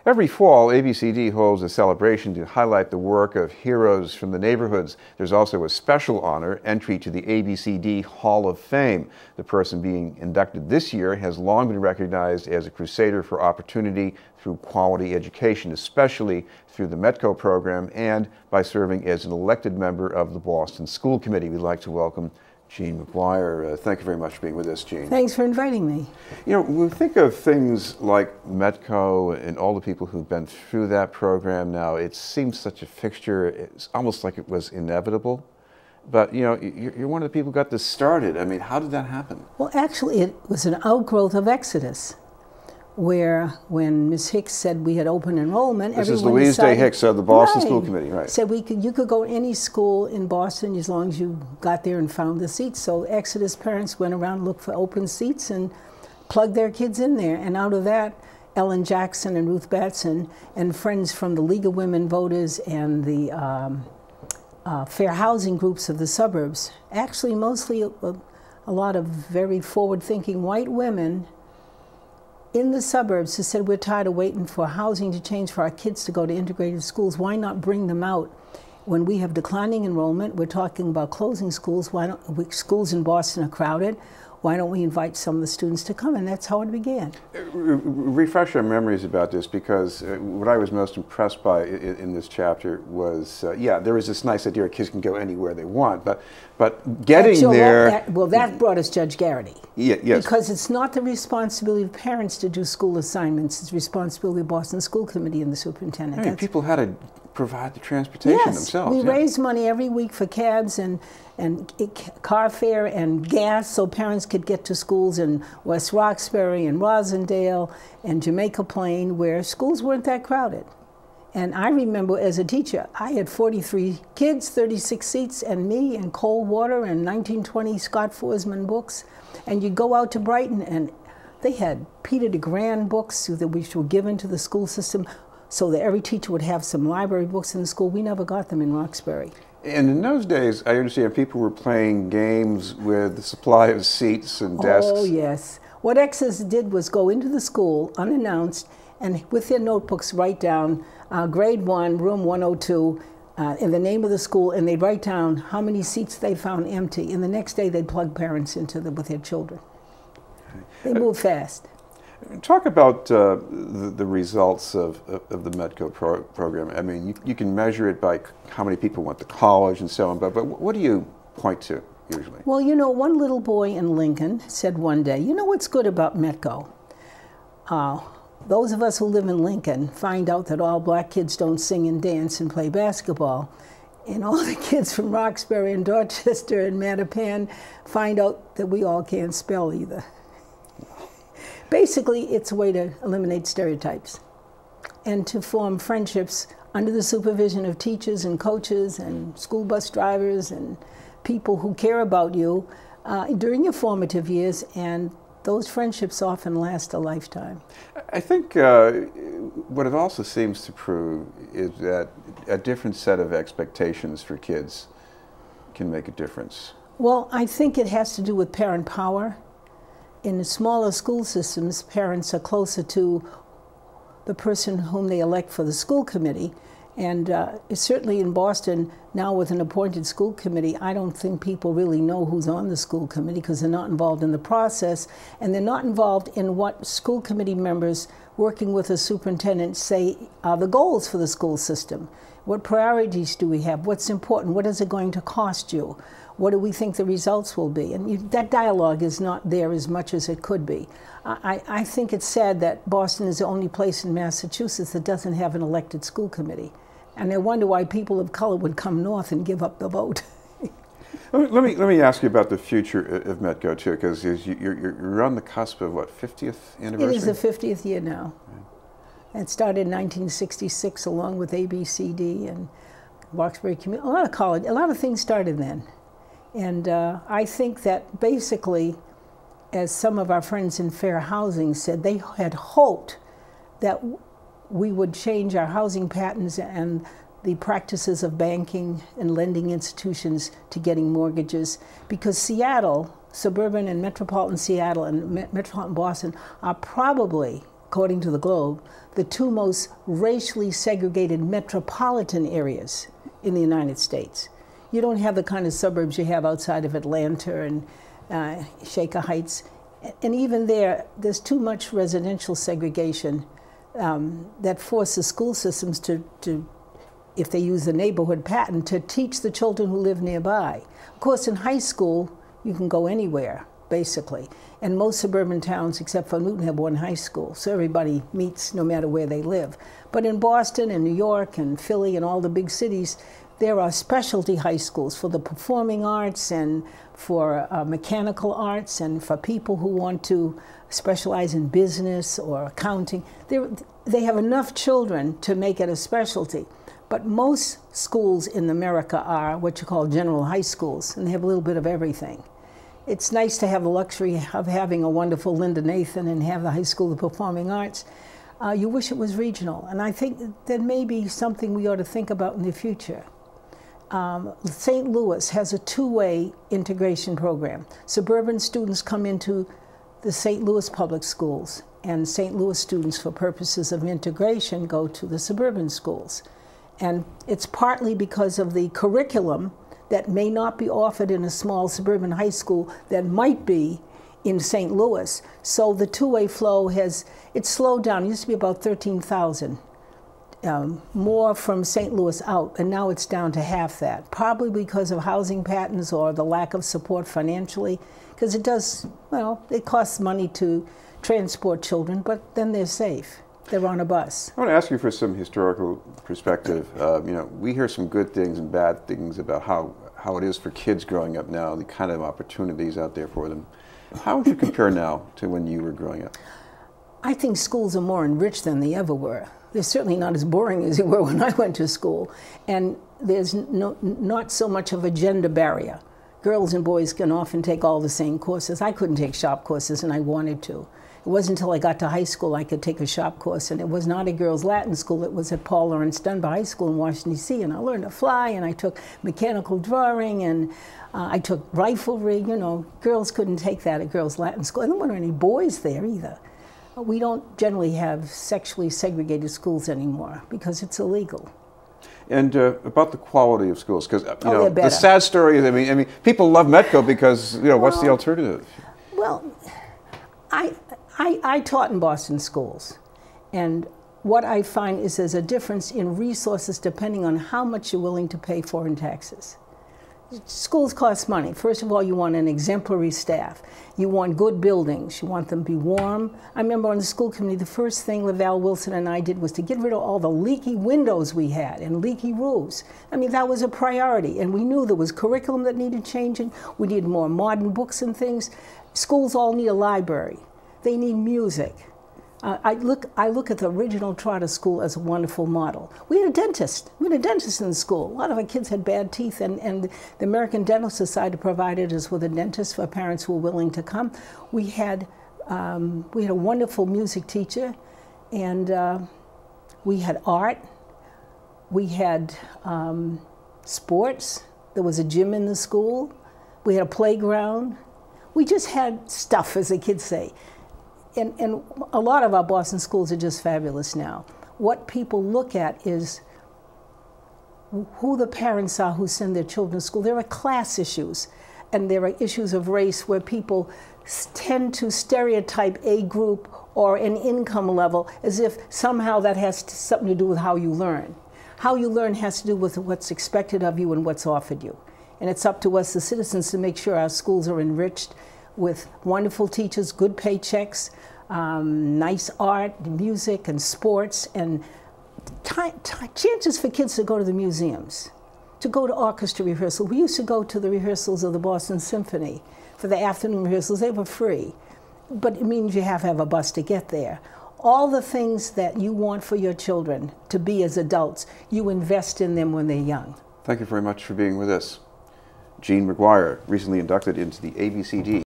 Every fall, ABCD holds a celebration to highlight the work of heroes from the neighborhoods. There's also a special honor, entry to the ABCD Hall of Fame. The person being inducted this year has long been recognized as a crusader for opportunity through quality education, especially through the METCO program and by serving as an elected member of the Boston School Committee. We'd like to welcome Jean McGuire. Thank you very much for being with us, Jean. Thanks for inviting me. You know, we think of things like METCO and all the people who've been through that program now. It seems such a fixture. It's almost like it was inevitable. But, you know, you're one of the people who got this started. I mean, how did that happen? Well, actually, it was an outgrowth of Exodus, where when Ms. Hicks said we had open enrollment, this is Louise Day Hicks of the Boston School Committee, right? Said you could go to any school in Boston as long as you got there and found the seats. So Exodus parents went around, looked for open seats, and plugged their kids in there. And out of that, Ellen Jackson and Ruth Batson and friends from the League of Women Voters and the fair housing groups of the suburbs, actually mostly a lot of very forward-thinking white women in the suburbs who said, we're tired of waiting for housing to change for our kids to go to integrated schools. Why not bring them out? When we have declining enrollment, we're talking about closing schools. Schools in Boston are crowded. Why don't we invite some of the students to come? And that's how it began. Refresh our memories about this, because what I was most impressed by in this chapter was, yeah, there is this nice idea kids can go anywhere they want, but getting there... that brought us Judge Garrity. Yeah, yes. Because it's not the responsibility of parents to do school assignments. It's the responsibility of the Boston School Committee and the superintendent. I mean, people had to provide the transportation themselves. We raised money every week for cabs and car fare and gas so parents could get to schools in West Roxbury and Rosendale and Jamaica Plain, where schools weren't that crowded. And I remember as a teacher, I had 43 kids, 36 seats, and me, and cold water, and 1920 Scott Forsman books. And you go out to Brighton, and they had Peter DeGrand books which were given to the school system so that every teacher would have some library books in the school. We never got them in Roxbury. And in those days, I understand people were playing games with the supply of seats and desks. Oh, yes. What Exodus did was go into the school unannounced and with their notebooks write down grade 1, room 102, in the name of the school, and they'd write down how many seats they found empty. And the next day, they'd plug parents into them with their children. They moved fast. Talk about the results of the METCO program. I mean, you can measure it by how many people went to college and so on, but what do you point to usually? Well, you know, one little boy in Lincoln said one day, you know what's good about METCO? Those of us who live in Lincoln find out that all black kids don't sing and dance and play basketball. And all the kids from Roxbury and Dorchester and Mattapan find out that we all can't spell either. Basically, it's a way to eliminate stereotypes and to form friendships under the supervision of teachers and coaches and school bus drivers and people who care about you during your formative years, and those friendships often last a lifetime. I think what it also seems to prove is that a different set of expectations for kids can make a difference. Well, I think it has to do with parent power. In smaller school systems, parents are closer to the person whom they elect for the school committee. And certainly in Boston, now with an appointed school committee, I don't think people really know who's on the school committee because they're not involved in the process, and they're not involved in what school committee members working with a superintendent say are the goals for the school system. What priorities do we have? What's important? What is it going to cost you? What do we think the results will be? And that dialogue is not there as much as it could be. I think it's sad that Boston is the only place in Massachusetts that doesn't have an elected school committee. And I wonder why people of color would come north and give up the vote. Let me ask you about the future of METCO too, because you're on the cusp of what, 50th anniversary? It is the 50th year now. Right. It started in 1966 along with ABCD and Roxbury Community. A lot of things started then. And I think that basically, as some of our friends in fair housing said, they had hoped that we would change our housing patterns and the practices of banking and lending institutions to getting mortgages, because Seattle, suburban and metropolitan Seattle and metropolitan Boston are probably according to the Globe, the two most racially segregated metropolitan areas in the United States. You don't have the kind of suburbs you have outside of Atlanta and Shaker Heights. And even there's too much residential segregation that forces school systems to, if they use the neighborhood pattern, to teach the children who live nearby. Of course, in high school, you can go anywhere, basically. And most suburban towns, except for Newton, have one high school, so everybody meets no matter where they live. But in Boston and New York and Philly and all the big cities, there are specialty high schools for the performing arts and for mechanical arts and for people who want to specialize in business or accounting. They have enough children to make it a specialty. But most schools in America are what you call general high schools, and they have a little bit of everything. It's nice to have the luxury of having a wonderful Linda Nathan and have the High School of Performing Arts. You wish it was regional, and I think that may be something we ought to think about in the future. St. Louis has a two-way integration program. Suburban students come into the St. Louis public schools, and St. Louis students, for purposes of integration, go to the suburban schools. And it's partly because of the curriculum that may not be offered in a small suburban high school that might be in St. Louis. So the two-way flow it's slowed down. It used to be about 13,000 more from St. Louis out, and now it's down to half that, probably because of housing patterns or the lack of support financially, because it costs money to transport children, but then they're safe. They're on a bus. I want to ask you for some historical perspective. We hear some good things and bad things about how it is for kids growing up now, the kind of opportunities out there for them. How would you compare now to when you were growing up? I think schools are more enriched than they ever were. They're certainly not as boring as they were when I went to school. And there's not so much of a gender barrier. Girls and boys can often take all the same courses. I couldn't take shop courses, and I wanted to. It wasn't until I got to high school I could take a shop course, and it was not a girls' Latin school. It was at Paul Laurence Dunbar High School in Washington, D.C., and I learned to fly, and I took mechanical drawing, and I took riflery. Girls couldn't take that at girls' Latin school. And there weren't any boys there either. We don't generally have sexually segregated schools anymore because it's illegal. And about the quality of schools, because the sad story is, I mean, people love Metco because what's the alternative? Well, I taught in Boston schools, and what I find is there's a difference in resources depending on how much you're willing to pay for in taxes. Schools cost money. First of all, you want an exemplary staff. You want good buildings. You want them to be warm. I remember on the school committee, the first thing Laval Wilson and I did was to get rid of all the leaky windows we had and leaky roofs. That was a priority, and we knew there was curriculum that needed changing. We needed more modern books and things. Schools all need a library. They need music. I look at the original charter school as a wonderful model. We had a dentist. We had a dentist in the school. A lot of our kids had bad teeth, and the American Dental Society provided us with a dentist for parents who were willing to come. We had a wonderful music teacher, and we had art. We had sports. There was a gym in the school. We had a playground. We just had stuff, as the kids say. And a lot of our Boston schools are just fabulous now. What people look at is who the parents are who send their children to school. There are class issues, and there are issues of race where people tend to stereotype a group or an income level as if somehow that has something to do with how you learn. How you learn has to do with what's expected of you and what's offered you. And it's up to us, the citizens, to make sure our schools are enriched with wonderful teachers, good paychecks, nice art, music, and sports, and chances for kids to go to the museums, to go to orchestra rehearsal. We used to go to the rehearsals of the Boston Symphony for the afternoon rehearsals. They were free, but it means you have to have a bus to get there. All the things that you want for your children to be as adults, you invest in them when they're young. Thank you very much for being with us. Jean McGuire, recently inducted into the ABCD